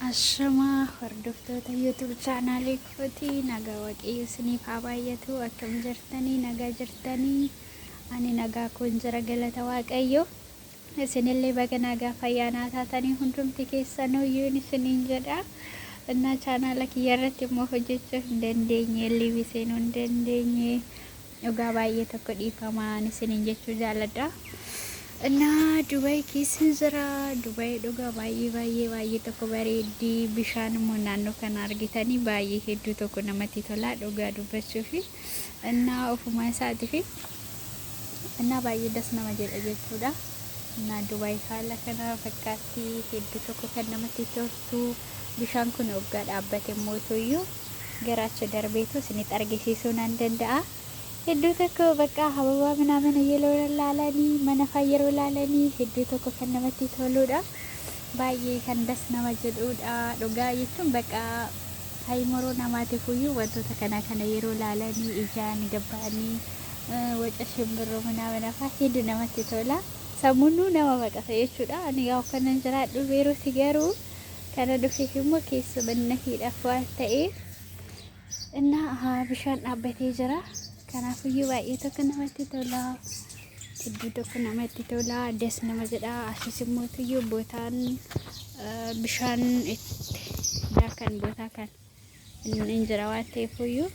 Ashama hordoftoota YouTube chaanaalii kootii nagaa waaqayyo isiniif haa baay'atu. Akkam jirtanii? Nagaa jirtanii? Ani nagaa kun jira, galata waaqayyo. Isinillee baga nagaa fayyaanaa taatanii hundumti keessaniyyuu isiniin jedha. Innaa chaanaala kiyya irratti immoo hojjechuu hin dandeenye, liibii seenuu hin dandeenye. Dhugaa baay'ee tokko dhiifamaan isiniin jechuu jaalladha. እና ዱባይ keessa jira. Dubai dhugaa baay'ee tokko bareeddi. Bishaan immoo naannoo kana argitanii baay'ee hedduu tokko namatti tola dhugaa dubbachuuf. እና ofuma isaatiif እና baay'ee das nama jedha jechuudha. እና Dubai haala kana fakkaatti hedduu tokko kan namatti toltu. Bishaan kun waggaa dhaabbate mootuyyuu garaacha darbeetu isinitti argisiisuu nan danda'a. Hedduu tokko bakka hababaa ምናምን እየለላለኒ መነፋየሩ ላለኒ hedduu tokko kan namatti toludha. Baay'ee kan das nama jedhudha. Dhugaa jechuun bakka haymoroo namaatiif iyyuu wantoota kana yeroo laalanii ijaan gabbaanii waca shimbirroo ምናምን afaa hedduu namatti tola. Sammuun nama baqata jechuudha. Ani yoo kanan jiraadhu beeruuti garuu kana dhufeef immoo keessa bannafiidhaaf waan ta'eef እና bishaan dhaabbatee jira. Kanaafiyyuu baay'ee tokko namatti tola. Hedduu tokko namatti tola. Des nama jedha. Asis immoo tuyyuu bootaan bishaan itti daakan bootaa kan hin jira waan ta'eefiyyuu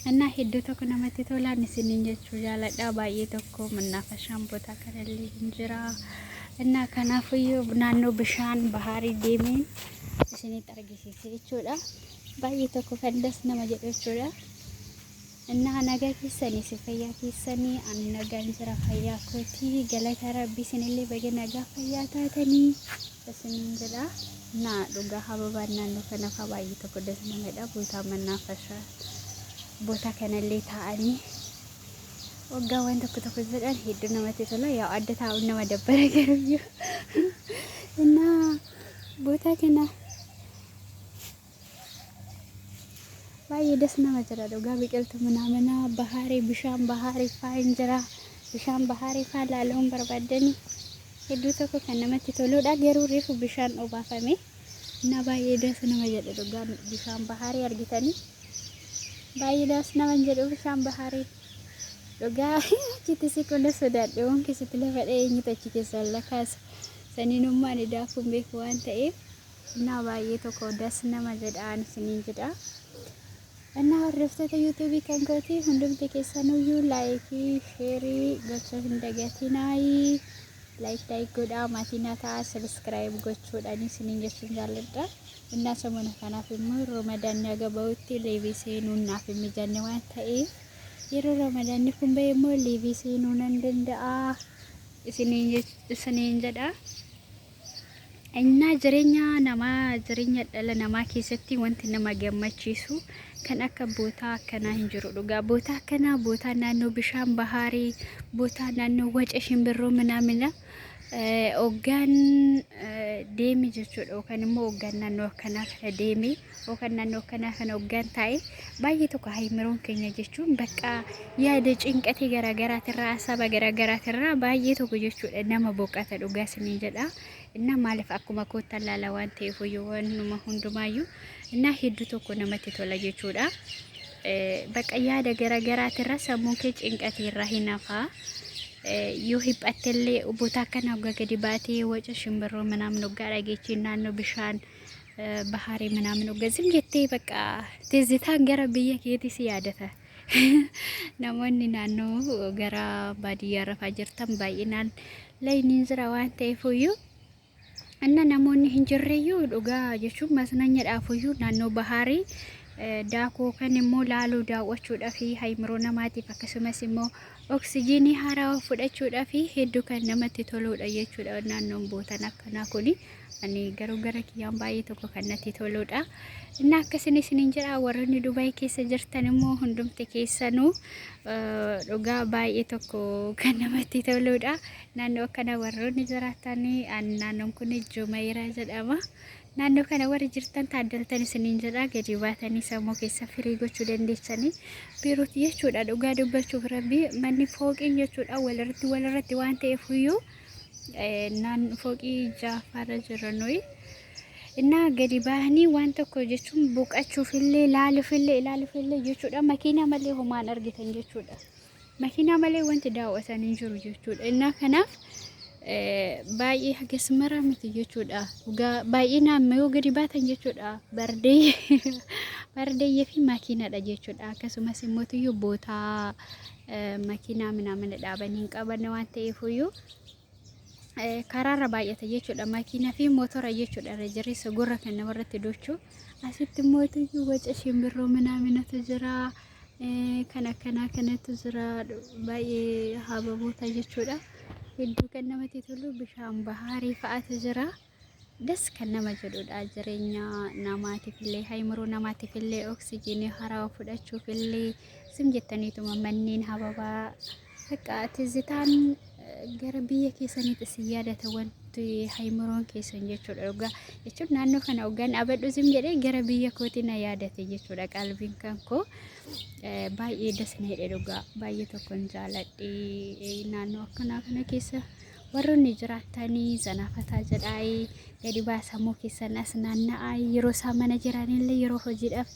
እና hedduu tokko namatti tola. Isiniin jechuu jaalladha. Baay'ee tokko manaafashaan bootaa kanallee hin jira. እና kanaafiyyuu naannoo bishaan bahaarii deemeen isinitti argisiise jechuudha. Baay'ee tokko kan des nama jedhu jechuudha. እና nagaa keessanii si fayyaa keessanii ani nagaan jira fayyaa kooti galata rabbii isinillee baga nagaa fayyaa taatanii isiniin jedha. Na dhugaa hababaan naannoo kana faa baay'ee tokko das namadha. Bootaa manaafashaa bootaa kanallee taa'anii waggaa waan tokko jedhan hedduu namatti tola. Yaa adda taa'uun nama dabbara garuyyuu. እና bootaa kana baay'ee das nama jira. Dhugaa biqiltuu ምናምን bahaarii bishaan bahaarii faa hin jira. Bishaan bahaarii faa laaluun barbaadanii hedduu tokko kan namatti toludha. Garuu reefu bishaan obaafame እና baay'ee das nama jedha. Dhugaa bishaan bahaarii argitanii baay'ee das nama jedhu bishaan bahaarii. Dhugaa achitti siqola sodaadhe waan keessatti lafa dha'eenyi achi keessa lakkaasa saniinummaan daakuun beeku waan ta'eef እና baay'ee tokko das nama jedhaan isiniin jedha. እና hordoftoota YouTube kan gooti hundumti keessaniyyuu laayikii sheerii gochuu hin dagatinaayi. Laayik godhaa maatiin ta'a sabiskiraayib gochuudhaan isiniin jechuun jaalladha. Innaa samuna kanaaf immoo Ramadaan naga ba'utti liivii seenuun naaf hin mijanne waan ta'eef yeroo Ramadaanni kun ba'e immoo liivii seenuu nan danda'a isiniin jedha. Innaa jireenya dhala namaa keessatti wanti nama gammachiisu kan akka bootaa akkanaa hin jiru. Dhugaa bootaa akkanaa bootaa naannoo bishaan bahaarii bootaa naannoo waca shimbirroo ምናምን hoggaan deemi jechuudha. Yookaan immoo hoggaan naannoo akkanaa kana deemi yookaan naannoo akkanaa kana hoggaan taa'e baay'ee tokko haymiroon keenya jechuun bakka yaada cinqatii garaagaraatirraa asaba garaagaraatirraa baay'ee tokko jechuudha nama boqata. Dhugaa isiniin jedha. እና ማለፍ akkuma kootan laala waan ta'eef waanuma hundumaayyuu እና hedduu tokko namatti tola jechuudha. Bakka yaada garaagaraatirra sammuun kee cinqateerraa hin hafaa. Yoo hiphattellee bootaa akkana hoggaa gadi baatee waca shimbirroo ምናምን hoggaa dhageechi naannoo bishaan bahaarii ምናምን hoggaa zim jettee bakka teessitaan gara biyya keetii si yaadata. Namoonni naannoo gara baadiyyaa rafaa jirtan baay'inaan layniin jira waan ta'eefiyyuu እና namoonni hin jirreyyuu dhugaa jechuun masnanyadhaafiyyuu naannoo bahaarii daakuu kan immoo laaluu daawwachuudhaaf haymiroo namaatiif akkasumas immoo oksijiinii haaraa fudhachuudhaaf hedduu kan namatti toludha jechuudha. Naannoon bootan akkanaa kuni ani garuu gara kiyyaan baay'ee tokko kan natti toludha. እና akkasiin isiniin jedha. Warroonni Dubai keessa jirtan immoo hundumti keessanuu dhugaa baay'ee tokko kan namatti toludha. Naannoo akkana warroonni jiraatanii naannoon kun Jumeirah jedhama. Naannoo kana warri jirtan taaddaltan isiniin jedha. Gadi baatanii sammuu keessa firii gochuu dandeessanii biiruuti jechuudha. Dhugaa dubbachuuf rabbi manni fooqiin jechuudha walirratti waan ta'eefiyyuu naan fooqii jaafarra jiran Innaa gadi bahanii waan tokko jechuun boqachuufillee ilaaluufillee jechuudha. Makiinaa malee homaan argitan jechuudha. Makiinaa malee wanti daawwatan hin jiru jechuudha. Innaa kanaaf baay'ee hagas maraa miti jechuudha. Baay'inaan yoo gadi baatan jechuudha. Bardeeyyee fi makiinaadha jechuudha. Akkasumas immoo tuyyuu bootaa makiinaa minamina dhaabanii hin qabanne waan ta'eefuyyuu karaarra baay'ata jechuudha. Makiinaa fi mootora jechuudha. Rajariisa gurra kan namarratti dochuu. Asitti immoo tuyyuu waca shimbirroo minaminatu jira. Kan akkanaa kanatu jira. Baay'ee hababoota jechuudha. Hedduu kan namatti tolu bishaan bahaarii fa'aatu jira. Das kan nama jedhudha. Jireenya namaatiifillee haymuruu namaatiifillee oksijiinii haaraa fudhachuufillee sim jettaniituma manneen hababaa akka tizitaan gara biyya keessaniitti si yaadata wanti haymuroon keessan jechuudha. Dhugaa jechuun naannoo kana hoggaan abadhu sim jedhee gara biyya kootii na yaadate jechuudha. Qalbiin kan koo baay'ee dasna jedhe dhugaa baay'ee tokkoon jaaladhe naannoo akkanaa kana keessa warroonni jiraatanii zanaafataa jedhaayii gadi baasamuu keessan as naanna'aa yeroo isaan mana jiranillee yeroo hojiidhaaf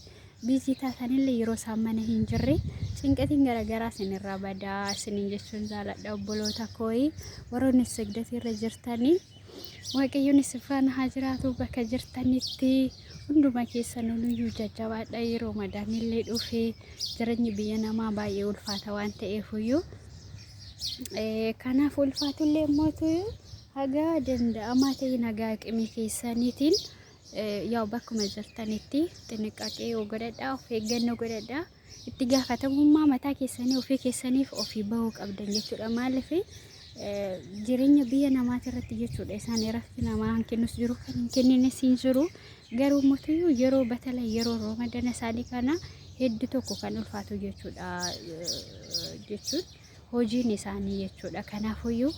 biizii taatanillee yeroo isaan mana hin jirre cinqatiin garagaraa isinirraa badaa isiniin jechuun jaaladha obboloota kooyi. Warroonni sigdatirra jirtanii waaqayyoon isin faana haa jiraatu bakka jirtanitti hunduma keessan nuyyuu jajjabaadha. Yeroo madaanillee dhufee jireenyi biyya namaa baay'ee ulfaata waan ta'eefuyyuu kanaaf ulfaatullee mootu haga danda'amaa ta'e nagaa qimii keessaniitiin yaa'u bakkuma jirtanitti xinniqaqee godhadhaa of eeggannoo godhadhaa. Itti gaafatamummaa mataa keessanii ofii keessaniif ofii bahuu qabdan jechuudha. Maaliif jireenya biyya namaati irratti jechuudha. Isaan irratti namaa hanqinus jiru kan hin kennines hin jiru. Garuu mootu yeroo batala yeroo roomadana isaanii kana hedduu tokko kan ulfaatu jechuudha. Jechuun hojiin isaanii jechuudha. Kanaafuyyuu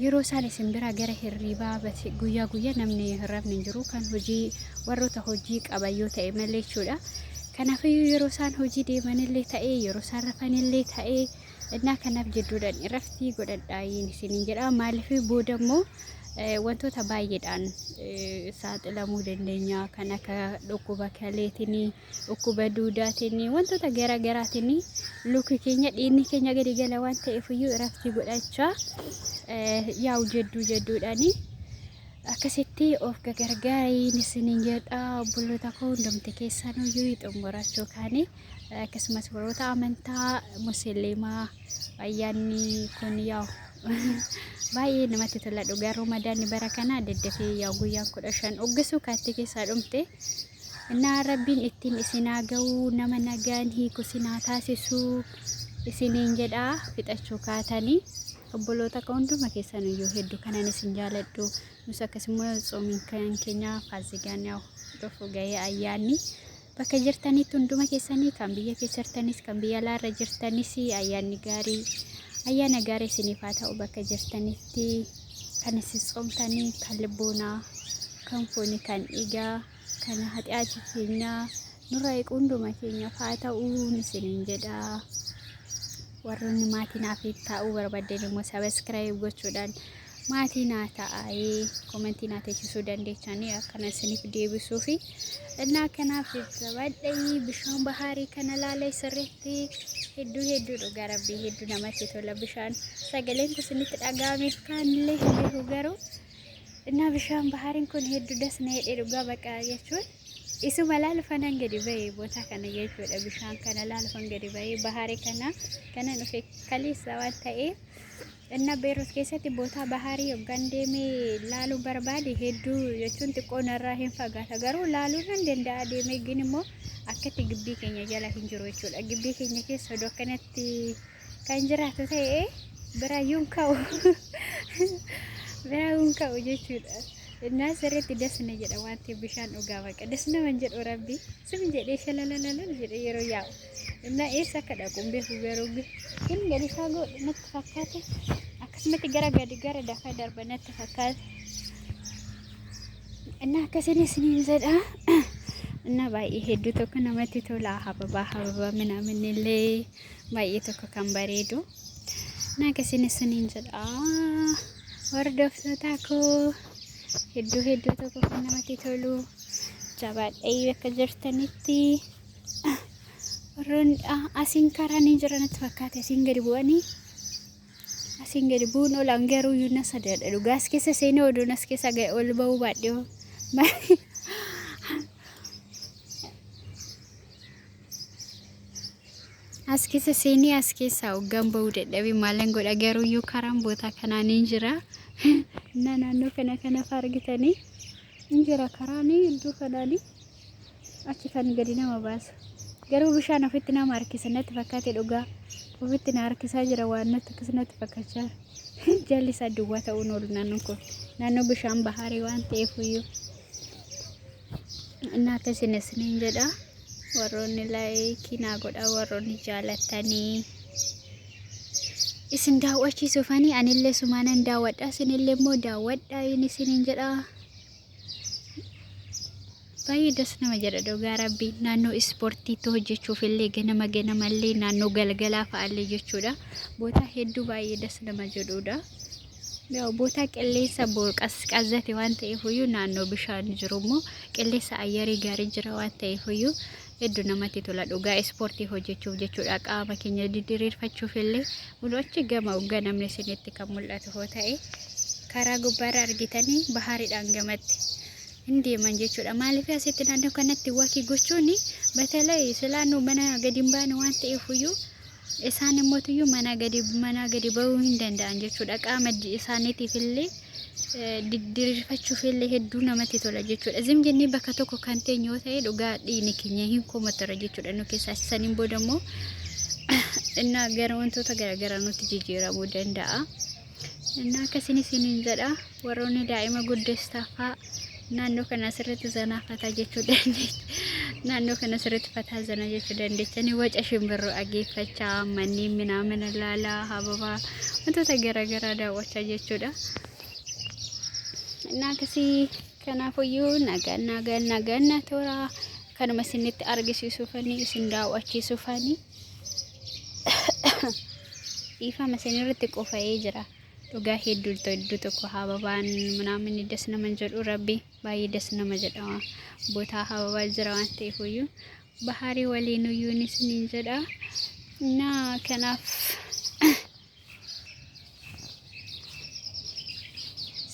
yeroo isaan isin bira gara hirribaa guyyaa guyyaa namni hirrabni hin jiru kan hojii warroota hojii qaban yoo ta'e malee jechuudha. Kanaafuyyuu yeroo isaan hojii deemanillee ta'ee yeroo isaan rafanillee ta'ee innaa kanaaf jedhuudhaan irratti godhadhaa isiniin jedha. Maaliif booda immoo wantoota baay'eedhaan saaxilamuu dandeenya. Kan akka dhukkuba kaleetiin, dhukkuba duudaatiin, wantoota garaagaraatiin luki keenya dhiigni keenya gadi gala waan ta'eefuyyuu irratti godhachaa yaa'u jedhuudhaani akkasitti of gargaariin isiniin jedha. Obboloota koo hundumti keessanuyyuu xumurachuu kaanii akkasumas warroota amantaa musliimaa ayyaanni kun yaa'u baay'ee namatti tola. Dhugaa Ramadaanni bara kana daddafee yaa'u guyyaan 15 oggasuu kaatti keessaa dhumte. Innaa rabbiin ittiin isinaa ga'uu nama nagaan hiiku isinaa taasisuu isiniin jedha. Fixachuu kaatanii obboloota koo hunduma keessanuyyuu hedduu kanan isin jaaladhu. Nus akkasuma tsoomiin kan keenya faasigaan yaa'u dhufu ga'ee ayyaanni bakka jirtanitti hunduma keessanii kan biyya keessa jirtanis kan biyya alaarra jirtanis ayyaanni gaarii ayyaana gaarii isiniif haa ta'u. Bakka jirtanitti kan isin tsoomtanii kan libboonaa kan foonii kan dhiigaa kan hatiyaati keenya nurraa eegu hunduma keenyaaf haa ta'u isiniin jedha. Warroonni maatiin hafiif ta'uu barbaadan immoo sabiskiraayib gochuudhaan maatiin haa ta'ee komentiin haa teessisuu dandeechanii akkana isiniif deebisuufi innaa kanaaf jajjabaadhaa. Bishaan bahaarii kana laalaa sirriitti hedduu dhugaa rabbii hedduu namatti tola. Bishaan sagaleen kun isinitti dhaga'ameef kaanillee hin garuu innaa bishaan bahaariin kun hedduu dasna jedhee dhugaa baqa jechuun isuma laalfan gadi bahee boota kana jechuudha. Bishaan kana laalfan gadi bahee bahaarii kana dhufe kaleessa waan ta'eef inna Beerut keessatti boota bahaarii hoggan deemee laaluu barbaade hedduu jechuun xiqqoon irraa hin fagaata. Garuu laaluu nan danda'a deemee gin immoo akkatti gibbii keenya jala hin jiru jechuudha. Gibbii keenya keessa odoo akkanatti kan jiraatu ta'ee biraayyuun ka'u jechuudha. Innaa sirriitti dasna jedha waan ta'eef bishaan dhugaa baqa. Dasna man jedhu rabbi sim jedhee shalalalalan jedhe yeroo yaa'u. Innaa eessa akka dhaquun beeku garuu hin gadi fagoo natti fakkaate akkasumatti gara dafaa darba natti fakkaate. Innaa akkasiin isiniin jedha. Innaa baay'ee hedduu tokko namatti tola. Hababaa minaaminillee baay'ee tokko kan bareedu. Innaa akkasiin isiniin jedha. Hordoftoota koo hedduu tokko kan namatti tolu. jabaadhee bakka jirtanitti warroon asiin karaan hin jiranatti fakkaate asiin gadi bu'anii asiin gadi bu'uun olaan garuu yuuna sadaadha dhugaas keessa seenee oduun as keessa ga'e ol ba'uu baadhee as keessa seenee as keessaa hoggaan ba'uu dadhabee maalan godha garuu iyyuu karaan bootaa kanaan hin jira naannoo kana argitanii hin jira karaanii iddoo kanaanii achi kan gadi nama baasa garuu bishaan ofitti nama harkisa natti fakkaate dhugaa ofitti na harkisaa jira waan natti akkasumatti fakkachaa jalli isaa duwwaa ta'uun oolu naannoon kun naannoo bishaan baharii waan ta'eef iyyuu innaa akkasinis ni jedha warroonni laayikii naa godha warroonni jaalatanii isin daawwachiisuufanii anillee sumaanan daawwadha isinillee immoo daawwadha isin jedha baay'ee das nama jedha dhugaa rabbii naannoo ispoortiitti hojjechuuf illee ganamallee naannoo galgalaa fa'aallee jechuudha bootaa hedduu baay'ee das nama jedhudha bootaa qilleensa qazqazate waan ta'eef iyyuu naannoo bishaan jiru immoo qilleensa ayyarii gaarii jira waan ta'eef iyyuu hedduu namatti tola dhugaa ispoortii hojjechuuf jechuudha qaama keenya diriirfachuuf illee achi gama ugga namni isinitti kan mul'atu hoo ta'e karaa gubbaarra argitanii bahaariidhaan gamatti Indeeman jechuudha maaliif asitti naannoo kanatti wakii gochuun batalay silaanuu mana gadi hin baane waan ta'eef iyyuu isaan immoo iyyuu mana gadi ba'uu hin danda'an jechuudha qaama isaaniitiif illee diriirfachuuf illee hedduu namatti tola jechuudha zimjinni bakka tokko kan teenye yoo ta'e dhugaa dhiini keenya hin komatara jechuudha nu keessaa saniin booda immoo inna gara wantoota garaagaraa nutti jijjiiramuu danda'a inna akkasiin isiniin jedha warroonni daa'ima guddeestaafaa naannoo kana sirriitti zanaafataa jechuu dandeenya naannoo kana sirriitti fataa zana jechuu dandeechanii waca shimbirroo dhageeffachaa manni mana laalaa hababaa wantoota garaagaraa daawwachaa jechuudha akkasii kanaafiyyuu nagaan toora kanuma isinitti argisiisuufanii isin daawwachiisuufanii dhiifama isinirratti qofa'ee jira dhugaa hedduu tokko hababaan ምናምን ደስ nama jedhu rabbi baay'ee ደስ nama jedha boota hababaa jira waan ta'eef iyyuu baharii waliin iyyuu isiniin jedha na kanaaf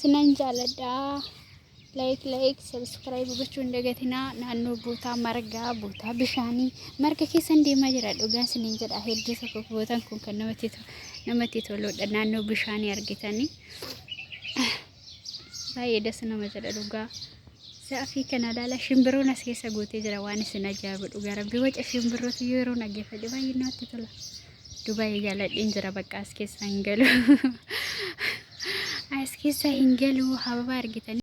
sinan jaaladha like subscribe gochuun dagatina naannoo boota margaa boota bishaanii marga keessan deemaa jira dhugaa isiniin jedha hedduu tokko bootaan kun kan namatti toludha naannoo bishaanii argitanii baay'ee das nama jedha dhugaa sa'afii kana laala shimbirroon as keessa gootee jira waan isin ajaa'ibu dhugaa rabbi waca shimbirrooti yeroo naggeeffadhe baay'ee namatti tola dubaayee jaaladheen jira bakka as keessa hin galu as keessa hin galu hababaa argitanii